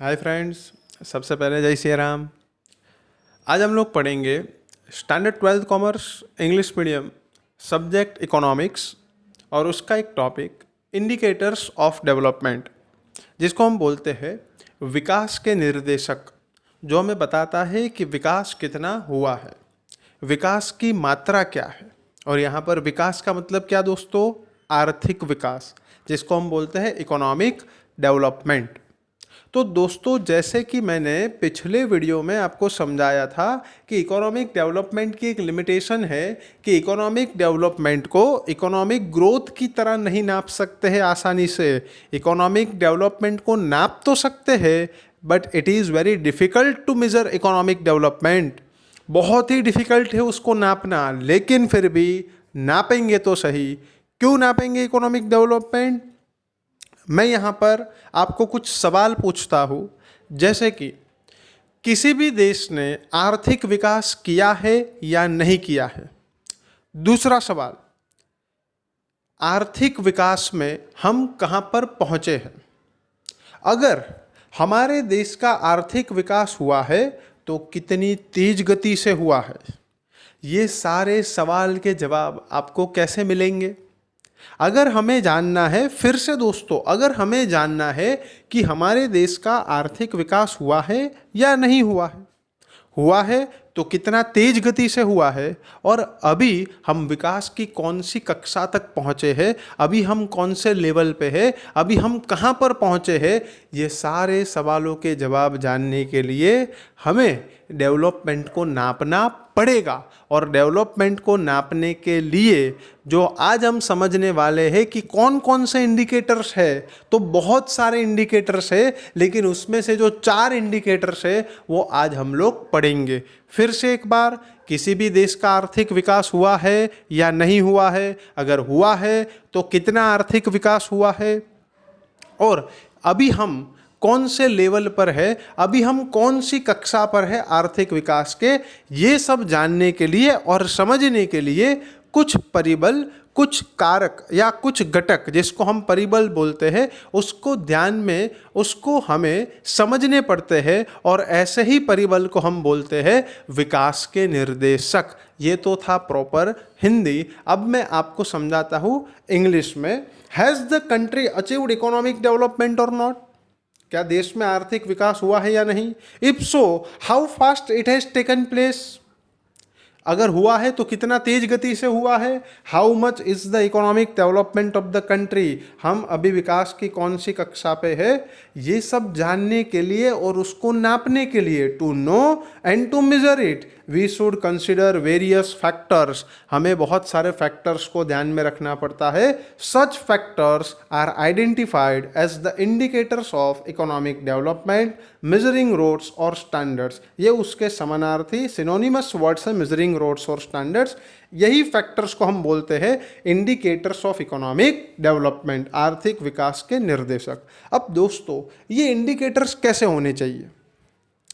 Hi friends, सबसे पहले जय श्री राम। आज हम लोग पढ़ेंगे standard 12th commerce English medium subject economics और उसका एक टॉपिक इंडिकेटर्स ऑफ डेवलपमेंट, जिसको हम बोलते हैं विकास के निर्देशक, जो हमें बताता है कि विकास कितना हुआ है, विकास की मात्रा क्या है। और यहाँ पर विकास का मतलब क्या दोस्तों? आर्थिक विकास, जिसको हम बोलते हैं इकोनॉमिक डेवलपमेंट। तो दोस्तों, जैसे कि मैंने पिछले वीडियो में आपको समझाया था कि इकोनॉमिक डेवलपमेंट की एक लिमिटेशन है कि इकोनॉमिक डेवलपमेंट को इकोनॉमिक ग्रोथ की तरह नहीं नाप सकते हैं आसानी से। इकोनॉमिक डेवलपमेंट को नाप तो सकते हैं, but it is very difficult to measure economic development. बहुत ही डिफ़िकल्ट है उसको नापना, लेकिन फिर भी नापेंगे तो सही। क्यों नापेंगे इकोनॉमिक डेवलपमेंट? मैं यहाँ पर आपको कुछ सवाल पूछता हूँ, जैसे कि किसी भी देश ने आर्थिक विकास किया है या नहीं किया है। दूसरा सवाल, आर्थिक विकास में हम कहाँ पर पहुँचे हैं। अगर हमारे देश का आर्थिक विकास हुआ है तो कितनी तेज गति से हुआ है। ये सारे सवाल के जवाब आपको कैसे मिलेंगे? अगर हमें जानना है, फिर से दोस्तों, अगर हमें जानना है कि हमारे देश का आर्थिक विकास हुआ है या नहीं हुआ है तो कितना तेज गति से हुआ है, और अभी हम विकास की कौन सी कक्षा तक पहुँचे हैं, अभी हम कौन से लेवल पे हैं, अभी हम कहाँ पर पहुँचे हैं। ये सारे सवालों के जवाब जानने के लिए हमें डेवलपमेंट को नापना पड़ेगा। और डेवलपमेंट को नापने के लिए जो आज हम समझने वाले हैं कि कौन कौन से इंडिकेटर्स है, तो बहुत सारे इंडिकेटर्स है, लेकिन उसमें से जो 4 इंडिकेटर्स है वो आज हम लोग पढ़ेंगे। फिर से एक बार, किसी भी देश का आर्थिक विकास हुआ है या नहीं हुआ है, अगर हुआ है तो कितना आर्थिक विकास हुआ है, और अभी हम कौन से लेवल पर है, अभी हम कौन सी कक्षा पर है आर्थिक विकास के। ये सब जानने के लिए और समझने के लिए कुछ परिबल, कुछ कारक या कुछ घटक, जिसको हम परिबल बोलते हैं, उसको ध्यान में, उसको हमें समझने पड़ते हैं। और ऐसे ही परिबल को हम बोलते हैं विकास के निर्देशक। ये तो था प्रॉपर हिंदी। अब मैं आपको समझाता हूँ इंग्लिश में। Has the country achieved economic development और नॉट? क्या देश में आर्थिक विकास हुआ है या नहीं? If so, how fast it has taken place? अगर हुआ है तो कितना तेज गति से हुआ है। How much is the economic development of the country? हम अभी विकास की कौन सी कक्षा पे है, ये सब जानने के लिए और उसको नापने के लिए, to know and to measure it, we should consider various factors. हमें बहुत सारे फैक्टर्स को ध्यान में रखना पड़ता है। Such factors are identified as the indicators of economic development, measuring rods और स्टैंडर्ड्स। ये उसके समानार्थी सिनोनिमस वर्ड्स है, मेजरिंग रोड्स और स्टैंडर्ड्स। यही फैक्टर्स को हम बोलते हैं इंडिकेटर्स ऑफ इकोनॉमिक डेवलपमेंट, आर्थिक विकास के निर्देशक। अब दोस्तों, ये इंडिकेटर्स कैसे होने चाहिए?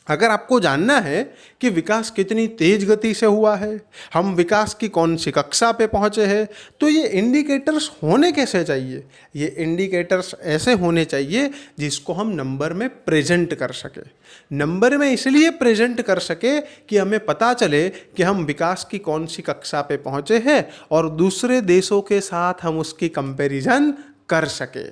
अगर आपको जानना है कि विकास कितनी तेज गति से हुआ है, हम विकास की कौन सी कक्षा पे पहुंचे हैं, तो ये इंडिकेटर्स होने कैसे चाहिए? ये इंडिकेटर्स ऐसे होने चाहिए जिसको हम नंबर में प्रेजेंट कर सके। नंबर में इसलिए प्रेजेंट कर सके कि हमें पता चले कि हम विकास की कौन सी कक्षा पे पहुंचे हैं, और दूसरे देशों के साथ हम उसकी कंपैरिजन कर सके।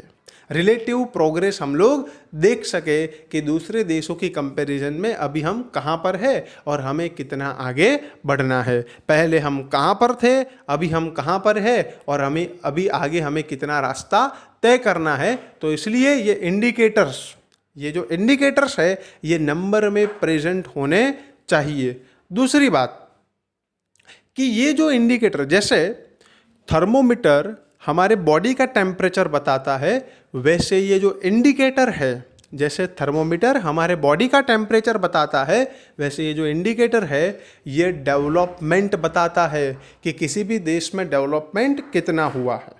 रिलेटिव प्रोग्रेस हम लोग देख सके कि दूसरे देशों की कंपैरिजन में अभी हम कहाँ पर है और हमें कितना आगे बढ़ना है। पहले हम कहाँ पर थे, अभी हम कहाँ पर है, और हमें अभी आगे हमें कितना रास्ता तय करना है। तो इसलिए ये इंडिकेटर्स, ये जो इंडिकेटर्स है, ये नंबर में प्रेजेंट होने चाहिए। दूसरी बात कि ये जो इंडिकेटर, जैसे थर्मोमीटर हमारे बॉडी का टेम्परेचर बताता है, वैसे ये जो इंडिकेटर है, जैसे थर्मोमीटर हमारे बॉडी का टेम्परेचर बताता है, वैसे ये जो इंडिकेटर है ये डेवलपमेंट बताता है कि किसी भी देश में डेवलपमेंट कितना हुआ है।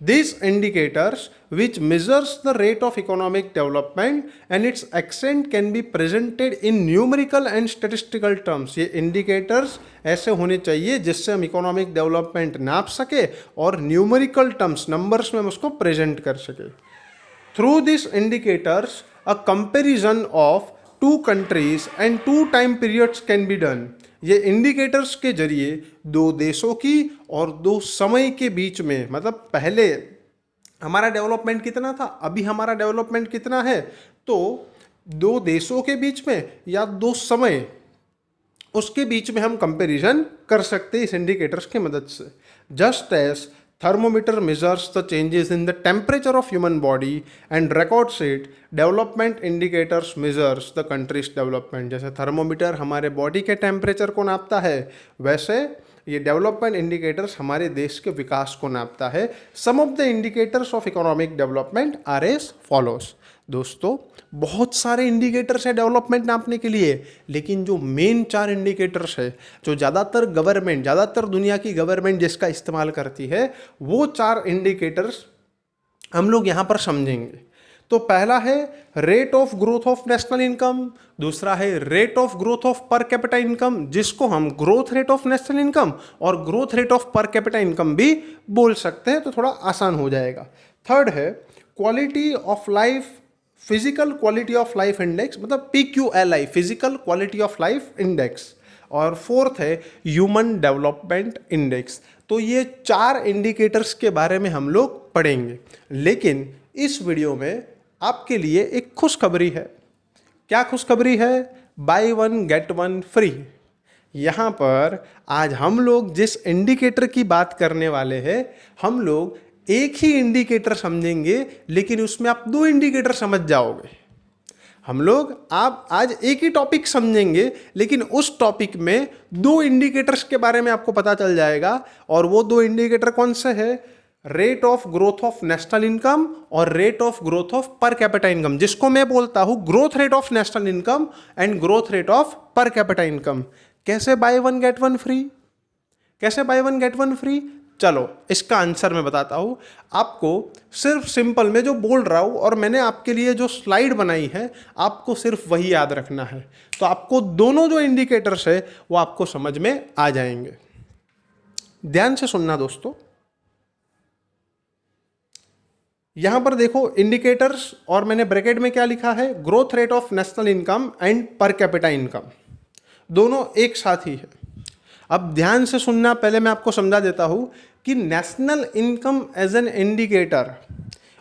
These indicators which measures the rate of economic development and its extent can be presented in numerical and statistical terms। ये indicators ऐसे होने चाहिए जिससे हम इकोनॉमिक डेवलपमेंट नाप सके और न्यूमेरिकल टर्म्स, नंबर्स में हम उसको प्रेजेंट कर सके। Through these indicators a comparison of two countries and two time periods can be done. ये इंडिकेटर्स के जरिए दो देशों की और दो समय के बीच में, मतलब पहले हमारा डेवलपमेंट कितना था, अभी हमारा डेवलपमेंट कितना है, तो दो देशों के बीच में या दो समय, उसके बीच में हम कंपैरिजन कर सकते हैं इस इंडिकेटर्स की मदद से। Just as thermometer measures the changes in the temperature of human body and records it, development indicators measures the country's development। जैसे थर्मोमीटर हमारे बॉडी के टेम्परेचर को नापता है, वैसे ये डेवलपमेंट इंडिकेटर्स हमारे देश के विकास को नापता है। Some of the indicators of economic development are as follows. दोस्तों, बहुत सारे इंडिकेटर्स है डेवलपमेंट नापने के लिए, लेकिन जो मेन 4 इंडिकेटर्स है, जो ज़्यादातर दुनिया की गवर्नमेंट जिसका इस्तेमाल करती है, वो 4 इंडिकेटर्स हम लोग यहाँ पर समझेंगे। तो पहला है rate of growth of national income, दूसरा है rate of growth of per capita income, जिसको हम growth rate of national income और growth rate of per capita income भी बोल सकते हैं, तो थोड़ा आसान हो जाएगा। थर्ड है quality of life, physical quality of life index, मतलब PQLI, physical quality of life index. और फोर्थ है ह्यूमन डेवलपमेंट इंडेक्स। तो ये 4 इंडिकेटर्स के बारे में हम लोग पढ़ेंगे, लेकिन इस वीडियो में आपके लिए एक खुशखबरी है। क्या खुशखबरी है? Bye one get one free. यहाँ पर आज हम लोग जिस इंडिकेटर की बात करने वाले हैं, हम लोग एक ही इंडिकेटर समझेंगे, लेकिन उसमें आप 2 इंडिकेटर समझ जाओगे। हम लोग आप आज एक ही टॉपिक समझेंगे, लेकिन उस टॉपिक में 2 इंडिकेटर्स के बारे में आपको पता चल जाएगा। और वो 2 इंडिकेटर कौन से हैं? Rate of growth of national income और rate of growth of per capita income, जिसको मैं बोलता हूँ growth rate of national income and growth rate of per capita income. कैसे buy one get one free? कैसे buy one get one free? चलो इसका answer मैं बताता हूँ आपको। सिर्फ सिंपल मैं जो बोल रहा हूँ और मैंने आपके लिए जो स्लाइड बनाई है, आपको सिर्फ वही याद रखना है, तो आपको दोनों जो इंडिकेटर्स है वो आपको समझ में आ जाएंगे। ध्यान से सुनना दोस्तों। यहां पर देखो इंडिकेटर्स, और मैंने ब्रैकेट में क्या लिखा है? Growth rate of national income and पर कैपिटा इनकम, दोनों एक साथ ही है। अब ध्यान से सुनना, पहले मैं आपको समझा देता हूं कि national income as an indicator,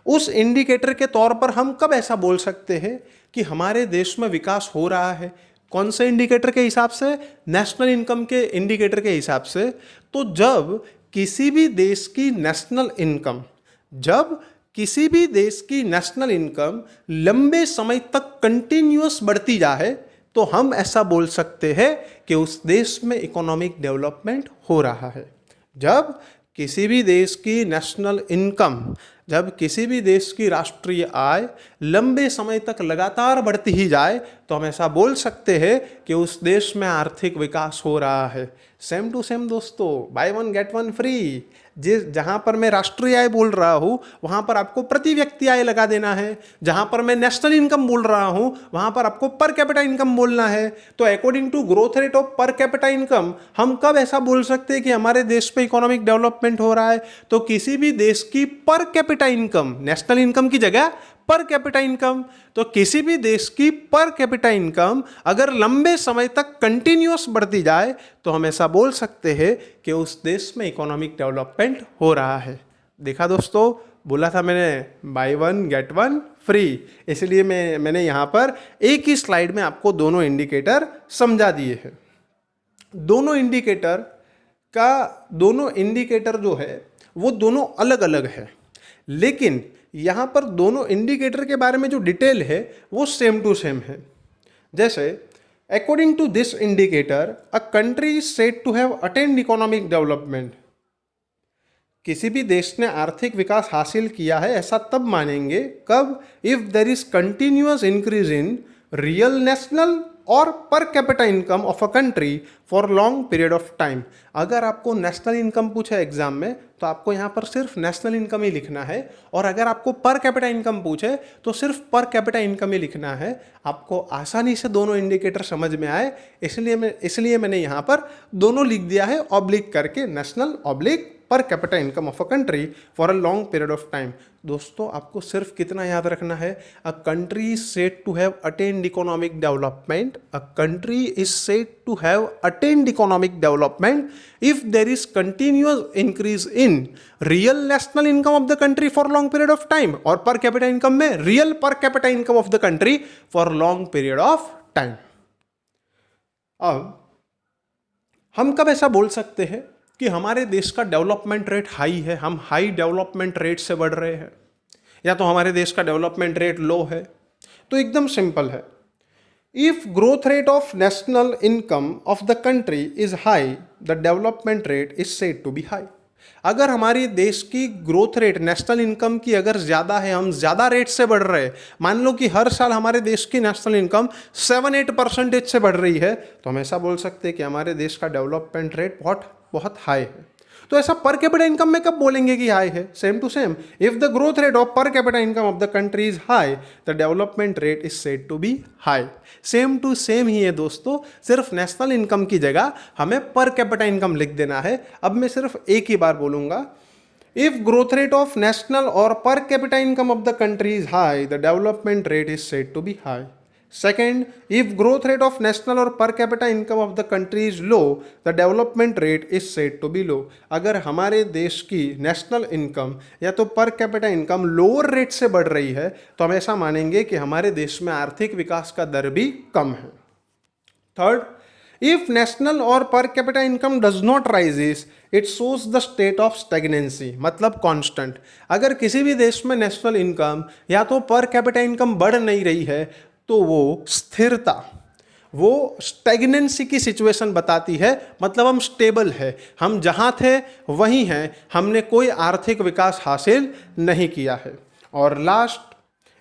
उस इंडिकेटर के तौर पर हम कब ऐसा बोल सकते हैं कि हमारे देश में विकास हो रहा है? कौन से इंडिकेटर के हिसाब से? नेशनल इनकम के इंडिकेटर के हिसाब से। तो जब किसी भी देश की नेशनल इनकम, जब किसी भी देश की नेशनल इनकम लंबे समय तक कंटिन्यूअस बढ़ती जाए, तो हम ऐसा बोल सकते हैं कि उस देश में इकोनॉमिक डेवलपमेंट हो रहा है। जब किसी भी देश की नेशनल इनकम, जब किसी भी देश की राष्ट्रीय आय लंबे समय तक लगातार बढ़ती ही जाए, तो हम ऐसा बोल सकते हैं कि उस देश में आर्थिक विकास हो रहा है। सेम टू सेम दोस्तों, bye one get one free. जहाँ पर मैं राष्ट्रीय आय बोल रहा हूँ, वहाँ पर आपको प्रति व्यक्ति आय लगा देना है। जहाँ पर मैं नेशनल इनकम बोल रहा हूँ, वहाँ पर आपको पर कैपिटा इनकम बोलना है। तो according to growth rate of per capita income, हम कब ऐसा बोल सकते हैं कि हमारे देश पे इकोनॉमिक डेवलपमेंट हो रहा है? तो किसी भी देश की पर कैपिटा इनकम, नेशनल इनकम की जगह पर कैपिटा इनकम, तो किसी भी देश की पर कैपिटा इनकम अगर लंबे समय तक कंटिन्यूअस बढ़ती जाए, तो हम ऐसा बोल सकते हैं कि उस देश में इकोनॉमिक डेवलपमेंट हो रहा है। देखा दोस्तों, बोला था मैंने bye one get one free, इसलिए मैंने यहाँ पर एक ही स्लाइड में आपको दोनों इंडिकेटर समझा दिए हैं। दोनों इंडिकेटर जो है वो दोनों अलग अलग है, लेकिन यहाँ पर दोनों इंडिकेटर के बारे में जो डिटेल है वो सेम टू सेम है। जैसे according to this indicator, a country is said to have attained economic development. किसी भी देश ने आर्थिक विकास हासिल किया है, ऐसा तब मानेंगे कब? If there is continuous increase in real national और per capita income of a country for long period of time. अगर आपको नेशनल इनकम पूछे एग्जाम में, तो आपको यहाँ पर सिर्फ नेशनल इनकम ही लिखना है, और अगर आपको पर कैपिटा इनकम पूछे तो सिर्फ पर कैपिटा इनकम ही लिखना है। आपको आसानी से दोनों इंडिकेटर समझ में आए, इसलिए मैंने यहाँ पर दोनों लिख दिया है ऑब्लिक करके, national oblique per capita income of a country for a long period of time. दोस्तों आपको सिर्फ कितना याद रखना है, a country is said to have attained economic development, a country is said to have attained economic development if there is continuous increase in real national income of the country for long period of time, और per capita income में real per capita income of the country for long period of time. अब हम कब ऐसा बोल सकते हैं कि हमारे देश का डेवलपमेंट रेट हाई है, हम हाई डेवलपमेंट रेट से बढ़ रहे हैं, या तो हमारे देश का डेवलपमेंट रेट लो है? तो एकदम सिंपल है, if growth rate of national income of the country is high the development rate is said to be high. अगर हमारी देश की ग्रोथ रेट नेशनल इनकम की अगर ज़्यादा है, हम ज़्यादा रेट से बढ़ रहे हैं, मान लो कि हर साल हमारे देश की नेशनल इनकम 7-8% से बढ़ रही है, तो हम ऐसा बोल सकते हैं कि हमारे देश का डेवलपमेंट रेट बहुत बहुत हाई है. तो ऐसा पर कैपिटा इनकम में कब बोलेंगे कि हाई है? Same to same, if the growth rate of per capita income of the country is high the development rate is said to be high. Same to same ही है दोस्तों, सिर्फ नेशनल इनकम की जगह हमें पर कैपिटा इनकम लिख देना है. अब मैं सिर्फ एक ही बार बोलूंगा, if growth rate of national और per capita income of the country is high the development rate is said to be high. Second, if growth rate of national or per capita income of the country is low, the development rate is said to be low. अगर हमारे देश की national income या तो पर capita income lower rate से बढ़ रही है, तो हम ऐसा मानेंगे कि हमारे देश में आर्थिक विकास का दर भी कम है. Third, if national or per capita income does not rises, it shows the state of stagnancy, मतलब constant. अगर किसी भी देश में नेशनल इनकम या तो पर कैपिटा इनकम बढ़ नहीं रही है, तो वो स्थिरता, वो स्टैग्नेंसी की सिचुएशन बताती है. मतलब हम स्टेबल है, हम जहाँ थे वहीं हैं, हमने कोई आर्थिक विकास हासिल नहीं किया है. और लास्ट,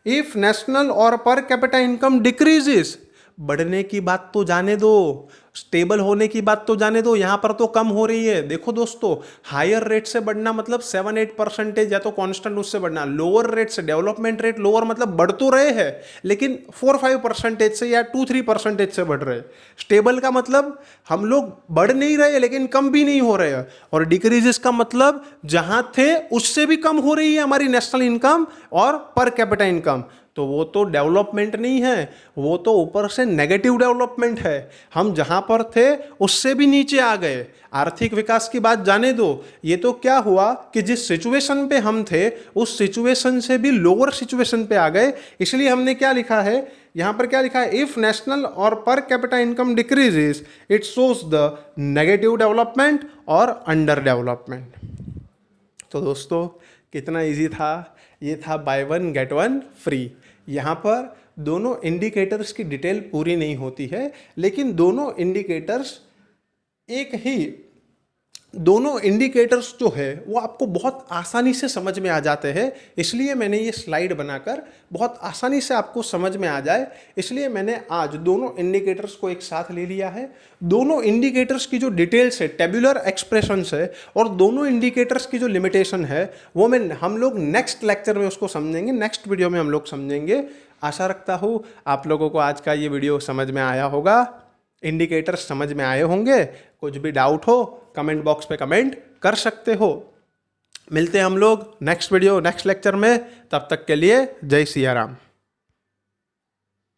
इफ नेशनल और पर कैपिटा इनकम डिक्रीजेस, बढ़ने की बात तो जाने दो, स्टेबल होने की बात तो जाने दो, यहाँ पर तो कम हो रही है. देखो दोस्तों, हायर रेट से बढ़ना मतलब 7-8% या तो कांस्टेंट उससे बढ़ना, लोअर रेट से डेवलपमेंट रेट लोअर मतलब बढ़ तो रहे हैं लेकिन 4-5% से या 2-3% से बढ़ रहे. स्टेबल का मतलब हम लोग बढ़ नहीं रहे लेकिन कम भी नहीं हो रहे हैं. और डिक्रीजेस का मतलब जहाँ थे उससे भी कम हो रही है हमारी नेशनल इनकम और पर कैपिटा इनकम. तो वो तो डेवलपमेंट नहीं है, वो तो ऊपर से नेगेटिव डेवलपमेंट है. हम जहाँ पर थे उससे भी नीचे आ गए. आर्थिक विकास की बात जाने दो, ये तो क्या हुआ कि जिस सिचुएशन पे हम थे उस सिचुएशन से भी लोअर सिचुएशन पे आ गए. इसलिए हमने क्या लिखा है यहाँ पर, क्या लिखा है, इफ नेशनल और per capita income decreases it shows the negative development और अंडर डेवलपमेंट. तो दोस्तों कितना इजी था, ये था bye one get one free. यहाँ पर दोनों इंडिकेटर्स की डिटेल पूरी नहीं होती है, लेकिन दोनों इंडिकेटर्स जो है वो आपको बहुत आसानी से समझ में आ जाते हैं. इसलिए मैंने ये स्लाइड बनाकर बहुत आसानी से आपको समझ में आ जाए, इसलिए मैंने आज दोनों इंडिकेटर्स को एक साथ ले लिया है. दोनों इंडिकेटर्स की जो डिटेल्स है, टेबुलर एक्सप्रेशंस है, और दोनों इंडिकेटर्स की जो लिमिटेशन है वो हम लोग नेक्स्ट लेक्चर में उसको समझेंगे, नेक्स्ट वीडियो में हम लोग समझेंगे. आशा रखता हूँ आप लोगों को आज का ये वीडियो समझ में आया होगा, इंडिकेटर्स समझ में आए होंगे. कुछ भी डाउट हो कमेंट बॉक्स पे कमेंट कर सकते हो. मिलते हैं हम लोग नेक्स्ट वीडियो नेक्स्ट लेक्चर में. तब तक के लिए जय सिया राम.